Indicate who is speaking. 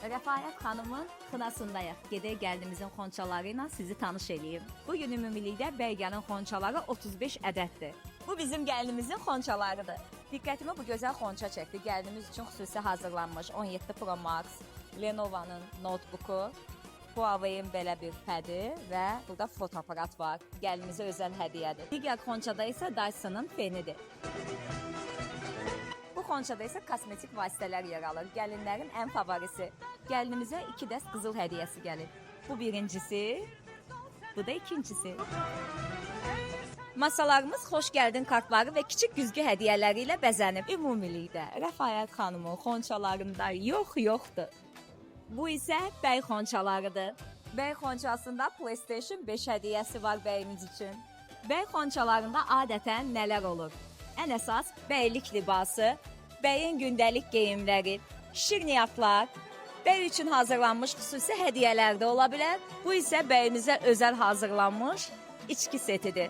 Speaker 1: Rəfayət xanımın xınasındayıq. Gedək gəldiyimizin xonçaları ilə sizi tanış eləyim. Bu gün ümumilikdə Bəyganın xonçaları 35 ədəddir. Bu bizim gəlinimizin xonçalarıdır. Diqqətimi bu gözəl xonça çəkdi. Gəlinimiz üçün xüsusi hazırlanmış 17 Pro Max Lenovo'nun notebooku. Huawei'in belə bir pədi və burada fotoaparat var. Gəlinimizə özəl hədiyyədir. Digər xonçada isə Dyson'ın fenidir. Bu xonçada isə kosmetik vasitələr yer alır. Gəlinlərin ən favorisi. Gəlinimizə 2 dəst qızıl hədiyyəsi gəlir. Bu birincisi, bu da ikincisi. Masalarımız xoş gəldin kartları və kiçik güzgü hədiyyələri ilə bəzənib. Ümumilikdə Rəfayət xanımın xonçalarında yoxdur. Bu isə bəy xonçalarıdır. Bəy xonçasında PlayStation 5 hədiyyəsi var bəyimiz üçün. Bəy xonçalarında adətən nələr olur? Ən əsas bəylik libası, bəyin gündəlik geyimləri, şirniyyatlar, bəy üçün hazırlanmış xüsusi hədiyyələr də ola bilər. Bu isə bəyimizə özəl hazırlanmış içki setidir.